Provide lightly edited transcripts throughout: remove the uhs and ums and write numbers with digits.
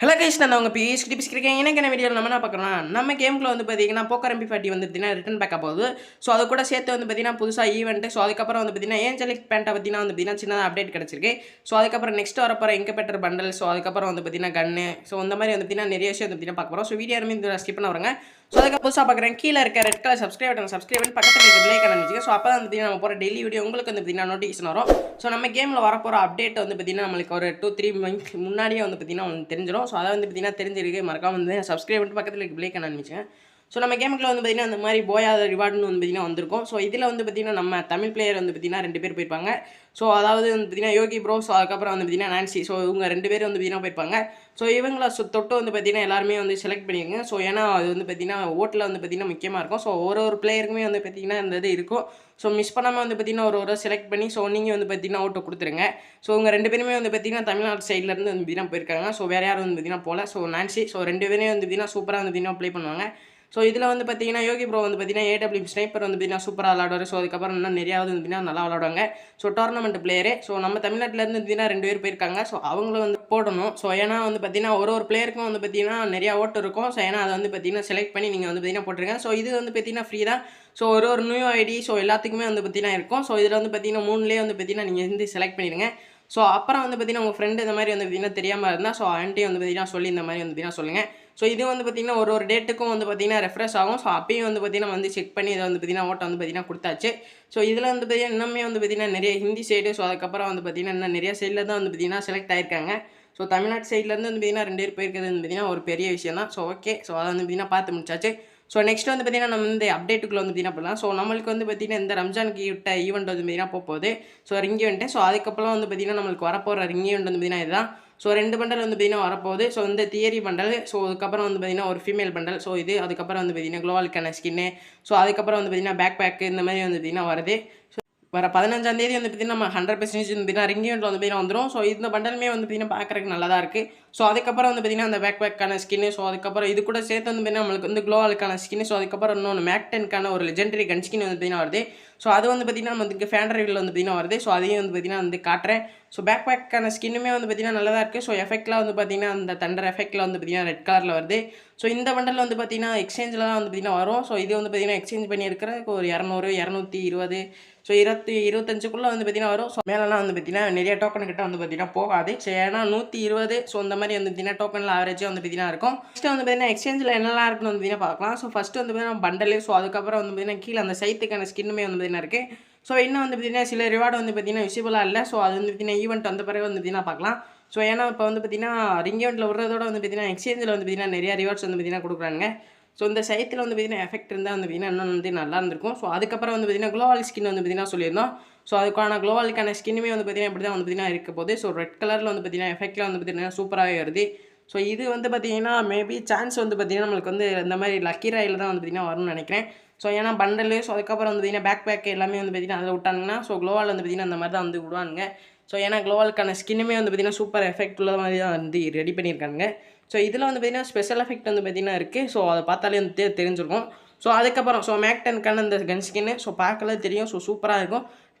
Hello guys, நான் உங்கள் PS tips இருக்கேன். எனக்கு வீடியோவில் நம்ம என்ன பார்க்குறோம்னா, நம்ம கேமுக்குள்ள வந்து பார்த்தீங்கன்னா போக்கர் MP40 வந்து பார்த்தீங்கன்னா ரிட்டன் பேக் போகுது. ஸோ அது கூட சேர்த்து வந்து பார்த்தீங்கன்னா புதுசாக ஈவெண்ட். ஸோ அதுக்கப்புறம் வந்து பார்த்தீங்கன்னா ஏஞ்சலிக் பேண்ட்டை பற்றினா வந்து பார்த்தீங்கன்னா சின்னதாக அப்டேட் கிடச்சிருக்கு. ஸோ அதுக்கப்புறம் நெக்ஸ்ட் வரப்போகிற இன்குபேட்டர் பண்டல். ஸோ அதுக்கப்புறம் வந்து பார்த்தீங்கன்னா கன்னு. ஸோ இந்த மாதிரி வந்து பார்த்தீங்கன்னா நிறைய விஷயம் வந்து பார்த்தீங்கன்னா பார்க்க போகிறோம். ஸோ வீடியோ இந்த ஸ்கிப் பண்ண வரங்க. ஸோ அதுக்கு புதுசாக பார்க்குறேன் கீழே இருக்க ரெட் கலர் சப்ஸ்கிரைப் பண்ணி பக்கத்தில் இருக்க பிளே கண்ணு வச்சுக்க. ஸோ அப்போ தான் வந்து பார்த்தீங்கன்னா நம்ம போகிற டெய்லி வீடியோ உங்களுக்கு வந்து பார்த்தீங்கன்னா நோட்டிஃபிகேஷன் வரும். ஸோ நம்ம கேமில் வரப்போகிற அப்டேட் வந்து பார்த்தீங்கன்னா நம்மளுக்கு ஒரு 2-3 மந்த்ஸ் முன்னாடியே வந்து பார்த்தீங்கன்னா தெரிஞ்சிடும். ஸோ அதை வந்து பார்த்தீங்கன்னா தெரிஞ்சிருக்கு. மறக்காம வந்து சப்ஸ்கிரைப் பண்ணிட்டு பக்கத்தில் இருக்க பிளே கண்ணு அனுப்பிச்சுங்க. ஸோ நம்ம கேமுக்குள்ள வந்து பார்த்தீங்கன்னா அந்த மாதிரி போயா ரிவார்டுன்னு வந்து பார்த்தீங்கன்னா வந்திருக்கும். ஸோ இதில் வந்து பார்த்தீங்கன்னா நம்ம தமிழ் பிளேயர் வந்து பார்த்தீங்கன்னா 2 பேர் போயிருப்பாங்க. ஸோ அதாவது வந்து பார்த்தீங்கன்னா யோகி ப்ரோ. ஸோ அதுக்கப்புறம் வந்து பார்த்தீங்கன்னா நான்சி. ஸோ இவங்க 2 பேர் வந்து பார்த்தீங்கன்னா போயிருப்பாங்க. ஸோ இவங்கள தொட்டு வந்து பார்த்தீங்கன்னா எல்லாருமே வந்து செலக்ட் பண்ணிக்கோங்க. ஸோ ஏன்னா அது வந்து பார்த்தீங்கன்னா ஓட்டில் வந்து பார்த்தீங்கன்னா முக்கியமாக இருக்கும். ஸோ ஒரு பிளேயருக்குமே வந்து பார்த்தீங்கன்னா இந்த இது இருக்கும். ஸோ மிஸ் பண்ணாமல் வந்து பார்த்தீங்கன்னா ஒரு செலக்ட் பண்ணி ஸோ நீங்கள் வந்து பார்த்தீங்கன்னா ஓட்டு கொடுத்துருங்க. ஸோ இவங்க 2 பேருமே வந்து பார்த்தீங்கன்னா தமிழ்நாடு சைட்லேருந்து வந்து பார்த்தீங்கன்னா போயிருக்காங்க. ஸோ வேறு யாரும் வந்து பார்த்தீங்கன்னா போகல. So Nancy. ஸோ 2 பேருமே வந்து பார்த்தீங்கன்னா சூப்பராக வந்து பார்த்தீங்கன்னா ப்ளே பண்ணுவாங்க. ஸோ இதில் வந்து பார்த்தீங்கன்னா யோகி ப்ரோ வந்து பார்த்தீங்கன்னா AWM ஸ்னைப்பர் வந்து பார்த்தீங்கன்னா சூப்பராக விளாடுவார். ஸோ அதுக்கப்புறம் இன்னும் நிறையாவது வந்து பார்த்தீங்கன்னா நல்லா விளாடுவாங்க. So tournament player. ஸோ நம்ம தமிழ்நாட்டிலேருந்து பார்த்தீங்கன்னா 2 பேர் போயிருக்காங்க. ஸோ அவங்கள வந்து போடணும். ஸோ ஏன்னா வந்து பார்த்தீங்கன்னா ஒரு பிளேயருக்கும் வந்து பார்த்தீங்கன்னா நிறையா ஓட்டு இருக்கும். ஸோ ஏன்னா அதை வந்து பார்த்தீங்கன்னா செலக்ட் பண்ணி நீங்கள் வந்து பார்த்தீங்கன்னா போட்டுருங்க. ஸோ இது வந்து பார்த்தீங்கன்னா ஃப்ரீ தான். ஸோ ஒரு நியூ ஐடி. ஸோ எல்லாத்துக்குமே வந்து பார்த்தீங்கன்னா இருக்கும். ஸோ இதில் வந்து பார்த்தீங்கன்னா 3லேயே வந்து பார்த்தீங்கன்னா நீங்கள் வந்து செலக்ட் பண்ணிடுங்க. ஸோ அப்புறம் வந்து பார்த்தீங்கன்னா உங்கள் ஃப்ரெண்டு இந்த மாதிரி வந்து பார்த்தீங்கன்னா தெரியாமல் இருந்தால் ஸோ ஆன்ட்டி வந்து பார்த்தீங்கன்னா சொல்லி இந்த மாதிரி வந்து பார்த்தீங்கன்னா சொல்லுங்கள். ஸோ இது வந்து பார்த்தீங்கன்னா ஒரு டேட்டுக்கும் வந்து பார்த்தீங்கன்னா ரெஃப்ரெஷ் ஆகும். ஸோ அப்பயும் வந்து பார்த்தீங்கன்னா வந்து செக் பண்ணி இதை வந்து பார்த்தீங்கன்னா ஓட்டை வந்து பார்த்தீங்கன்னா கொடுத்தாச்சு. ஸோ இதில் வந்து பார்த்தீங்கன்னா இன்னுமே வந்து பார்த்தீங்கன்னா நிறைய ஹிந்தி சைடு. ஸோ அதுக்கப்புறம் வந்து பார்த்தீங்கன்னா இன்னும் நிறைய சைடில் தான் வந்து பார்த்தீங்கன்னா செலக்ட் ஆயிருக்காங்க. ஸோ தமிழ்நாட்டு சைட்லேருந்து வந்து பார்த்தீங்கன்னா 2 பேர் போயிருக்கிறது வந்து பார்த்தீங்கன்னா ஒரு பெரிய விஷயம் தான். So okay. ஸோ அதை வந்து பார்த்தீங்கன்னா பார்த்து முடிச்சாச்சு. ஸோ நெக்ஸ்ட் வந்து பார்த்தீங்கன்னா நம்ம இந்த அப்டேட்டுக்குள்ள வந்து பார்த்தீங்கன்னா போகலாம். ஸோ நம்மளுக்கு வந்து பார்த்தீங்கன்னா இந்த ரம்ஜானுக்கு விட்ட ஈவெண்ட் வந்து பார்த்தீங்கன்னா போகுது. So ring event. ஸோ அதுக்கப்புறம் வந்து பார்த்தீங்கன்னா நம்மளுக்கு வரப்போகிற ரிங் ஈவெண்ட் வந்து பார்த்தீங்கன்னா இதுதான். ஸோ 2 பண்டல் வந்து பார்த்தீங்கன்னா வரப்போகுது. ஸோ இந்த தியரி பண்டல். ஸோ அதுக்கப்புறம் வந்து பார்த்தீங்கன்னா ஒரு ஃபீமேல் பண்டல். ஸோ இது அதுக்கப்புறம் வந்து பார்த்தீங்கன்னா குளோவாலுக்கான ஸ்கின்னு. ஸோ அதுக்கப்புறம் வந்து பார்த்தீங்கன்னா பேக் பேக்கு இந்த மாதிரி வந்து பார்த்தீங்கன்னா வருது. வர 15ஆம் தேதி வந்து பார்த்தீங்கன்னா நம்ம 100% வந்து பார்த்தீங்கன்னா ரிங் ஈவெண்ட் வந்து பார்த்தீங்கன்னா வந்துடும். ஸோ இந்த பண்டலுமே வந்து பார்த்தீங்கன்னா பார்க்குறதுக்கு நல்லா தான் இருக்குது. ஸோ அதுக்கப்புறம் வந்து பார்த்தீங்கன்னா அந்த பேக் பேக்கான ஸ்கின்னு. ஸோ அதுக்கப்புறம் இது கூட சேர்த்து வந்து பார்த்தீங்கன்னா நம்மளுக்கு வந்து க்ளோவாலுக்கான ஸ்கின்னு. ஸோ அதுக்கப்புறம் இன்னொன்று மேக்டனுக்கான ஒரு லெஜெண்டரி கன் ஸ்கின் வந்து பார்த்தீங்கன்னா வருது. ஸோ அது வந்து பார்த்தீங்கன்னா நமக்கு ஃபேன் ரிவ்யூவில் வந்து பார்த்தீங்கன்னா வருது. ஸோ அதையும் வந்து பார்த்தீங்கன்னா வந்து காட்டுறேன். ஸோ பேக் பேக்கான ஸ்கின்னுமே வந்து பார்த்தீங்கன்னா நல்லா தான் இருக்குது. ஸோ எஃபெக்ட்லாம் வந்து பார்த்தீங்கன்னா அந்த தண்டர் எஃபெக்ட்டில் வந்து பார்த்தீங்கன்னா ரெட் கலரில் வருது. ஸோ இந்த பண்டல் வந்து பார்த்தீங்கன்னா எக்ஸ்சேஞ்சில் தான் வந்து பார்த்தீங்கன்னா வரும். ஸோ இது வந்து பார்த்தீங்கன்னா எக்ஸ்சேஞ்ச் பண்ணி எடுக்கிறதுக்கு ஒரு 200, 220, ஸோ 25க்குள்ளே வந்து பார்த்தீங்கன்னா வரும். ஸோ மேலெலாம் வந்து பார்த்தீங்கன்னா நிறைய டோக்கன் கிட்ட வந்து பார்த்தீங்கன்னா போகாது. ஸோ ஏன்னா 120 ஸோ இந்த மாதிரி வந்து பார்த்தீங்கன்னா டோக்கனில் ஆவரேஜாக வந்து பார்த்தீங்கன்னா இருக்கும். ஃபஸ்ட்டு வந்து பார்த்தீங்கன்னா எக்ஸ்சேஞ்சில் என்னெல்லாம் இருக்குன்னு வந்து பார்த்தீங்கன்னா பார்க்கலாம். ஸோ ஃபஸ்ட்டு வந்து பார்த்தீங்கன்னா பண்டலு. ஸோ அதுக்கப்புறம் வந்து பார்த்தீங்கன்னா கீழே அந்த சைத்துக்கான ஸ்கின்னுமே வந்து பார்த்தீங்கன்னா இருக்குது. ஸோ இன்னும் வந்து பார்த்தீங்கன்னா சில ரிவார்டு வந்து பார்த்தீங்கன்னா விசிபிளாக இல்லை. ஸோ அது வந்து பார்த்தீங்கன்னா ஈவெண்ட் வந்த பிறகு வந்து பார்த்தீங்கன்னா பார்க்கலாம். ஸோ ஏன்னா இப்போ வந்து பார்த்தீங்கன்னா ரிங் ஈவெண்ட்டில் விடுறதோட வந்து பார்த்தீங்கன்னா எக்ஸ்சேஞ்சில் வந்து பார்த்தீங்கன்னா நிறைய ரிவார்ட்ஸ் வந்து பார்த்தீங்கன்னா கொடுக்குறாங்க. ஸோ இந்த சைத்தில் வந்து பார்த்தீங்கன்னா எஃபெக்ட் இருந்தால் வந்து பார்த்தீங்கன்னா இன்னும் வந்து நல்லா இருந்திருக்கும். ஸோ அதுக்கப்புறம் வந்து பார்த்தீங்கன்னா குளோவால் ஸ்கின் வந்து பார்த்தீங்கன்னா சொல்லியிருந்தோம். ஸோ அதுக்கான குளோவாலுக்கான ஸ்கின்னுமே வந்து பார்த்தீங்கன்னா இப்படி தான் வந்து பார்த்தீங்கன்னா இருக்க போது. ஸோ ரெட் கலரில் வந்து பார்த்தீங்கன்னா எஃபெக்ட்டில் வந்து பார்த்தீங்கன்னா சூப்பராகவே வருது. ஸோ இது வந்து பார்த்தீங்கன்னா மேபி சான்ஸ் வந்து பார்த்தீங்கன்னா நம்மளுக்கு வந்து இந்த மாதிரி லக்கி ராயில் தான் வந்து பார்த்தீங்கன்னா வரும்னு நினைக்கிறேன். ஸோ ஏன்னா பண்டலு. ஸோ அதுக்கப்புறம் வந்து பார்த்தீங்கன்னா பேக் பேக் எல்லாமே வந்து பார்த்தீங்கன்னா அதில் விட்டாங்கன்னா ஸோ குளோவால் வந்து பார்த்தீங்கன்னா அந்த மாதிரி தான் வந்து விடுவானுங்க. ஸோ ஏன்னா குளோவாலுக்கான ஸ்கின்னுமே வந்து பார்த்தீங்கன்னா சூப்பர் எஃபெக்ட் உள்ள மாதிரி தான் வந்து ரெடி பண்ணியிருக்காங்க. ஸோ இதில் வந்து பார்த்தீங்கன்னா ஸ்பெஷல் எஃபெக்ட் வந்து பார்த்தீங்கன்னா இருக்குது. ஸோ அதை பார்த்தாலே வந்து தெரிஞ்சிருக்கும். ஸோ அதுக்கப்புறம் ஸோ மேக்டனுக்கான இந்த கன் ஸ்கின்னு. ஸோ பார்க்கல தெரியும். ஸோ சூப்பராக இருக்கும்.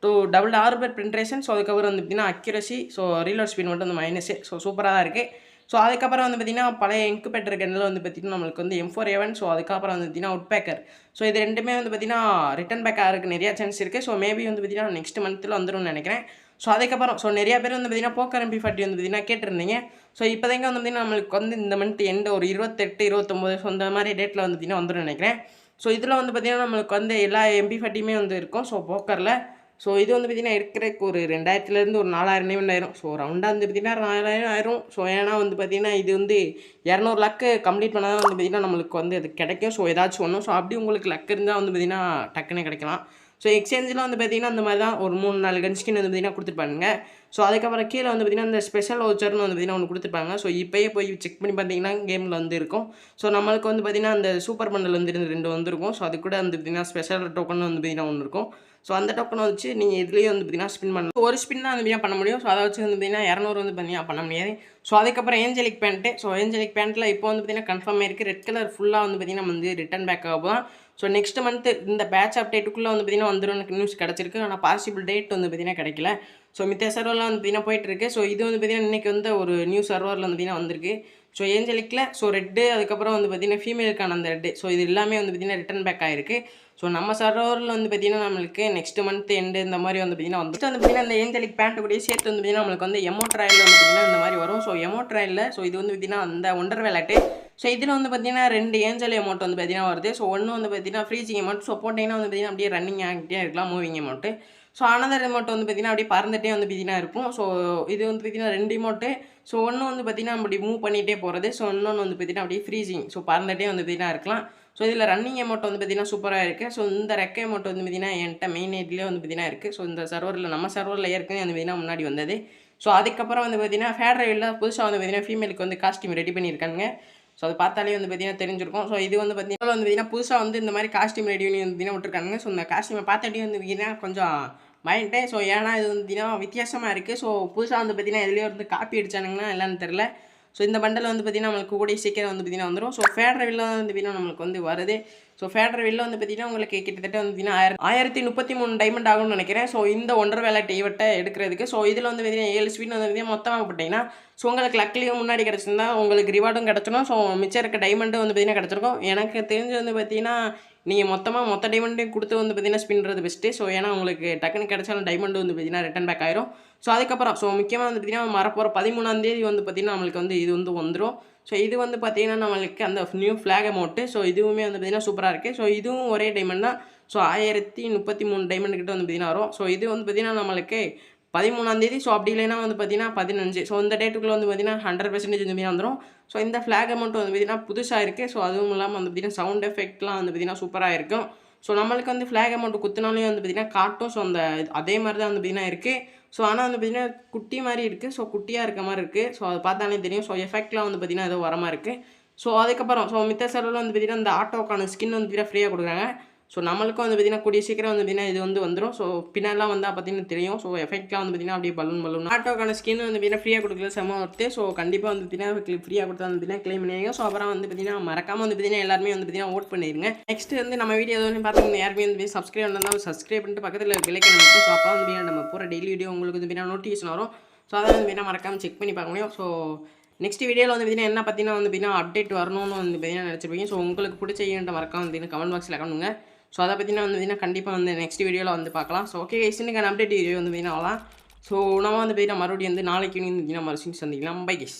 Double orbit penetration. ஸோ அதுக்கப்புறம் வந்து பார்த்தீங்கன்னா அக்யூரசி. ஸோ ரீலோட் ஸ்பீட் மட்டும் வந்து மைனஸு. ஸோ சூப்பராக தான் இருக்குது. ஸோ அதுக்கப்புறம் வந்து பார்த்தீங்கன்னா பழைய இன்குபேட்டர் கன்னில் வந்து பார்த்தீங்கன்னா நம்மளுக்கு வந்து M4A1. ஸோ அதுக்கப்புறம் வந்து பார்த்தீங்கன்னா உட்பேக்கர். ஸோ இது ரெண்டுமே வந்து பார்த்தீங்கன்னா ரிட்டன் பேக் ஆகிறதுக்கு நிறையா சான்ஸ் இருக்குது. ஸோ மேபி வந்து பார்த்தீங்கன்னா நெக்ஸ்ட் மந்த்தில் வந்துடும்னு நினைக்கிறேன். ஸோ அதுக்கப்புறம் ஸோ நிறையா பேர் வந்து பார்த்தீங்கன்னா போக்கர் MP40 வந்து பார்த்தீங்கன்னா கேட்டிருந்தீங்க. ஸோ இப்போதைங்க வந்து பார்த்தீங்கன்னா நம்மளுக்கு வந்து இந்த மந்த் எண்டு ஒரு 28, 29 ஸோ இந்த மாதிரி டேட்டில் வந்து பார்த்தீங்கன்னா வந்துடும் நினைக்கிறேன். ஸோ இதில் வந்து பார்த்தீங்கன்னா நம்மளுக்கு வந்து எல்லா MP40யுமே வந்து இருக்கும். ஸோ போக்கரில் ஸோ இது வந்து பார்த்தீங்கன்னா இருக்கிறதுக்கு ஒரு 2000லேருந்து ஒரு 4000 ஆயிரும். ஸோ ரவுண்டாக வந்து பார்த்தீங்கன்னா 4000 ஆயிரும். ஸோ ஏன்னா வந்து பார்த்தீங்கன்னா இது வந்து 200 லக்கு கம்ப்ளீட் பண்ணால் தான் வந்து பார்த்தீங்கன்னா நம்மளுக்கு வந்து அது கிடைக்கும். ஸோ ஏதாச்சும் ஒன்றும். ஸோ அப்படி உங்களுக்கு லக் இருந்தால் வந்து பார்த்தீங்கன்னா டக்குன்னு கிடைக்கலாம். ஸோ எக்ஸ்சேஞ்சில் வந்து பார்த்தீங்கன்னா அந்த மாதிரி தான் ஒரு 3-4 கன் ஸ்கின் வந்து பார்த்தீங்கன்னா கொடுத்துருப்பாங்க. ஸோ அதுக்கப்புறம் கீழே வந்து பார்த்தீங்கன்னா இந்த ஸ்பெஷல் வவுச்சர்னு வந்து பார்த்தீங்கன்னா ஒன்று கொடுத்துருப்பாங்க. ஸோ இப்போயே போய் செக் பண்ணி பார்த்தீங்கன்னா கேமில் வந்து இருக்கும். ஸோ நம்மளுக்கு வந்து பார்த்தீங்கன்னா அந்த சூப்பர் பண்டல் வந்து 2 வந்துருக்கும். ஸோ அது கூட வந்து பார்த்தீங்கன்னா ஸ்பெஷல் டோக்கன் வந்து பார்த்தீங்கன்னா ஒன்று இருக்கும். ஸோ அந்த டோக்கனை வச்சு நீங்கள் இதுலேயே வந்து பார்த்தீங்கன்னா ஸ்பின் பண்ணலாம். ஒரு ஸ்பின் தான் வந்து பார்த்தீங்கன்னா பண்ண முடியும். ஸோ அதை வச்சு வந்து பார்த்தீங்கன்னா 200 வந்து பார்த்தீங்கன்னா பண்ண முடியாது. ஸோ அதுக்கப்புறம் ஏஞ்சலிக் பேண்ட்டு. ஸோ ஏஞ்சலிக் பேண்ட்டில் இப்போ வந்து பார்த்தீங்கன்னா கன்ஃபார்ம் ஆயிருக்கு. ரெட் கலர் ஃபுல்லாக வந்து பார்த்தீங்கன்னா வந்து ரிட்டன் பேக் ஆகும். ஸோ நெக்ஸ்ட் மந்த் இந்த பேட்ச் அப்டேட்டுக்குள்ளே வந்து பார்த்தீங்கன்னா வந்துடும் நியூஸ் கிடச்சிருக்கு. ஆனால் பாசிபிள் டேட் வந்து பார்த்தீங்கன்னா கிடைக்கல. ஸோ மித்த சர்வர்லாம் வந்து பார்த்தீங்கன்னா போயிட்டுருக்கு. ஸோ இது வந்து பார்த்தீங்கன்னா இன்றைக்கி வந்து ஒரு நியூ சர்வரில் வந்து பார்த்தீங்கன்னா வந்திருக்கு. ஸோ ஏஞ்சலிக்கில் ஸோ ரெட்டு அதுக்கப்புறம் வந்து பார்த்திங்கன்னா ஃபீமேலுக்கான அந்த ரெட்டு ஸோ இது எல்லாமே வந்து பார்த்திங்கன்னா ரிட்டன் பேக் ஆகிருக்கு. ஸோ நம்ம சர்வரில் வந்து பார்த்திங்கன்னா நம்மளுக்கு நெக்ஸ்ட் மந்த் எண்டு இந்த மாதிரி வந்து பார்த்திங்கன்னா வந்து பார்த்திங்கன்னா இந்த ஏஞ்சலிக் பேண்ட்டு கூட சேர்த்து வந்து பார்த்திங்கன்னா நம்மளுக்கு வந்து எமௌண்ட் ராயில் வந்து பார்த்திங்கன்னா இந்த மாதிரி வரும். ஸோ எமௌண்ட் ராயில் ஸோ இது வந்து பார்த்திங்கன்னா அந்த ஒண்டர் விளையாட்டு. ஸோ இதில் வந்து பார்த்திங்கன்னா 2 ஏஞ்சல் அமௌண்ட் வந்து பார்த்திங்கன்னா வருது. ஸோ ஒன்று வந்து பார்த்திங்கன்னா ஃப்ரீசிங் அமௌண்ட். ஸோ போட்டிங்கன்னா வந்து பார்த்திங்கன்னா அப்படியே ரன்னிங் ஆகிட்டே இருக்கலாம் moving amount. So another amount வந்து பார்த்திங்கன்னா அப்படியே பறந்துகிட்டே வந்து பார்த்திங்கன்னா இருக்கும். ஸோ இது வந்து பார்த்திங்கன்னா 2 அமௌண்ட்டு. ஸோ ஒன்று வந்து பார்த்திங்கன்னா அப்படி மூவ் பண்ணிகிட்டே போகிறது. ஸோ இன்னொன்று வந்து பார்த்திங்கன்னா அப்படியே ஃப்ரீசிங். ஸோ பறந்துகிட்டே வந்து பார்த்திங்கன்னா இருக்கலாம். ஸோ இதில் ரன்னிங் அமௌண்ட் வந்து பார்த்திங்கன்னா சூப்பராக இருக்குது. ஸோ இந்த ரெக்கை அமௌண்ட் வந்து பார்த்திங்கன்னா என்கிட்ட மெயின் ஐடியிலே வந்து பார்த்திங்கன்னா இருக்குது. ஸோ இந்த சர்வரில் நம்ம சர்வரில் ஏற்கனவே வந்து பார்த்திங்கன்னா முன்னாடி வந்தது. ஸோ அதுக்கப்புறம் வந்து பார்த்திங்கன்னா ஃபேட்ரைவில் புதுசாக வந்து பார்த்திங்கன்னா ஃபீமேலுக்கு வந்து காஸ்டியூம் ரெடி பண்ணியிருக்காங்க. ஸோ அது பார்த்தாலே வந்து பார்த்திங்கன்னா தெரிஞ்சிருக்கும். ஸோ இது வந்து பார்த்திங்கன்னா புதுசாக வந்து இந்த மாதிரி காஸ்டியூம் ரெடி பண்ணி வந்து பார்த்திங்கன்னா விட்டுருக்காங்க. ஸோ இந்த காஸ்டியூமை பார்த்தாட்டி வந்து பார்த்திங்கன்னா கொஞ்சம் மைண்டே. ஸோ ஏன்னா இது வந்து பார்த்திங்கன்னா வித்தியாசமாக இருக்குது. ஸோ புதுசாக வந்து பார்த்திங்கன்னா எதுலேயோ வந்து காப்பி அடிச்சானுங்கன்னா என்னன்னு தெரில. ஸோ இந்த பண்டல் வந்து பார்த்திங்கன்னா நம்மளுக்கு கூடிய சீக்கிரம் வந்து பார்த்திங்கன்னா வந்துடும். ஸோ ஃபேட்ரைவில் வந்து பார்த்திங்கன்னா நம்மளுக்கு வந்து வருது. ஸோ ஃபேட்ரைவில் வந்து பார்த்திங்கன்னா உங்களுக்கு கிட்டத்தட்ட வந்து பார்த்திங்கன்னா 1033 டைமண்ட் ஆகும்னு நினைக்கிறேன். ஸோ இந்த ஒன்றரை வேலை ஈவெண்ட்டை எடுக்கிறதுக்கு. ஸோ இதில் வந்து பார்த்திங்கன்னா 7 ஸ்பீட் வந்து பார்த்திங்கன்னா மொத்தமாக போட்டிங்கன்னா ஸோ உங்களுக்கு லக்லியும் முன்னாடி கிடச்சிருந்தா உங்களுக்கு ரிவார்டும் கிடச்சிடும். ஸோ மிச்சம் இருக்க டைமண்டும் வந்து பார்த்திங்கன்னா கிடச்சிருக்கும். எனக்கு தெரிஞ்சு வந்து பார்த்திங்கன்னா நீங்கள் மொத்த டைமண்ட்டையும் கொடுத்து வந்து பார்த்திங்கன்னா ஸ்பின்றது பெஸ்ட்டு. ஸோ ஏன்னா உங்களுக்கு டக்குன்னு கிடச்சாலும் டைமண்ட் வந்து பார்த்திங்கன்னா ரிட்டன் பேக் ஆயிரும். ஸோ அதுக்கப்புறம் ஸோ முக்கியமாக வந்து பார்த்திங்கன்னா வரப்போகிற 13ஆம் தேதி வந்து பார்த்திங்கன்னா நம்மளுக்கு வந்து இது வந்து வந்துடும். ஸோ இது வந்து பார்த்திங்கன்னா நம்மளுக்கு அந்த நியூ ஃப்ளாக் அமௌண்ட்டு. ஸோ இதுவுமே வந்து பார்த்திங்கன்னா சூப்பராக இருக்குது. ஸோ இதுவும் ஒரே டைமண்ட் தான். ஸோ 1033 டைமண்ட் கிட்ட வந்து பார்த்திங்கன்னா வரும். ஸோ இது வந்து பார்த்திங்கன்னா நம்மளுக்கு 13ஆம் தேதி. ஸோ அப்படி இல்லைன்னா வந்து பார்த்திங்கன்னா 15. ஸோ இந்த டேட்டுக்குள்ளே வந்து பார்த்திங்கன்னா 100% வந்து பார்த்திங்கன்னா வந்துடும். ஸோ இந்த ஃப்ளாக் அமௌண்ட் வந்து பார்த்திங்கன்னா புதுசாக இருக்குது. ஸோ அதுவும் இல்லாமல் வந்து பார்த்திங்கன்னா சவுண்ட் எஃபெக்ட்லாம் வந்து பார்த்திங்கன்னா சூப்பராக இருக்கும். ஸோ நம்மளுக்கு வந்து ஃப்ளாக் அமௌண்ட் குத்துனாலே வந்து பார்த்திங்கன்னா காட்டும். ஸோ அந்த அதே மாதிரி தான் வந்து பார்த்திங்கன்னா இருக்குது. ஸோ ஆனால் வந்து பார்த்திங்கன்னா குட்டி மாதிரி இருக்குது. ஸோ குட்டியாக இருக்க மாதிரி இருக்குது. ஸோ அதை பார்த்தாலே தெரியும். ஸோ எஃபெக்ட்லாம் வந்து பார்த்திங்கன்னா ஏதோ வர மாதிரி இருக்குது. ஸோ அதுக்கப்புறம் ஸோ மித்த சர்வரில் வந்து பார்த்திங்கன்னா இந்த ஆட்டோக்கான ஸ்கின் வந்து பார்த்திங்கன்னா ஃப்ரீயாக கொடுக்குறாங்க. ஸோ நம்மளுக்கும் வந்து பார்த்திங்கன்னா கூடிய சீக்கிரம் வந்து பார்த்திங்கன்னா இது வந்து வந்துடும். ஸோ பின்னாலாம் வந்தால் பார்த்திங்கன்னா தெரியும். ஸோ எஃபெக்ட்லாம் வந்து பார்த்திங்கன்னா அப்படியே பலூன் ஆட்டோக்கான ஸ்கின் வந்து பார்த்திங்கன்னா ஃப்ரீயாக கொடுக்குறது செம்ம ஒர்த்து. ஸோ கண்டிப்பாக வந்து பார்த்திங்கன்னா ஃப்ரீயாக கொடுத்தா வந்து பார்த்திங்கன்னா க்ளைம் பண்ணிடுங்க. ஸோ அப்புறம் வந்து பார்த்திங்கன்னா மறக்காமல் வந்து பார்த்திங்கன்னா எல்லாருமே வந்து பார்த்திங்கன்னா ஓட் பண்ணிடுங்க. நெக்ஸ்ட் வந்து நம்ம வீடியோ வந்து பார்த்திங்கன்னா யாருமே வந்து சப்ஸ்கிரைப் பண்ணாலும் சப்ஸ்கிரைப் பண்ணிட்டு பக்கத்தில் விலைக்கு இருக்கும். ஸோ அப்போ வந்து பார்த்திங்கன்னா நம்ம போகிற டெய்லி வீடியோ உங்களுக்கு வந்து பார்த்திங்கன்னா நோட்டிஃபிகேஷன் வரும். ஸோ அதை வந்து பார்த்திங்கன்னா மறக்காமல் செக் பண்ணி பார்க்க முடியும். ஸோ நெக்ஸ்ட் வீடியோவில் வந்து பார்த்திங்கன்னா என்ன பார்த்தீங்கன்னா வந்து பார்த்திங்கன்னா அப்டேட் வரணும்னு வந்து பார்த்திங்கன்னா நினச்சிருப்பீங்க. ஸோ உங்களுக்கு பிடிச்ச ஈவெண்ட்டை மறக்காம வந்து கமெண்ட் பாக்ஸில் கமெண்ட்டுங்க. ஸோ அதை பற்றினா வந்து பார்த்திங்கன்னா கண்டிப்பாக வந்து நெக்ஸ்ட் வீடியோவில் வந்து பார்க்கலாம். ஸோ ஓகே இன்னைக்கான அப்டேட் வீடியோ வந்து பார்த்திங்கன்னா ஆகலாம். ஸோ நம்ம வந்து பார்த்திங்கன்னா மறுபடியும் வந்து நாளைக்கு வந்து பார்த்திங்கன்னா மறுபடியும் சந்திக்கலாம். Bye guys.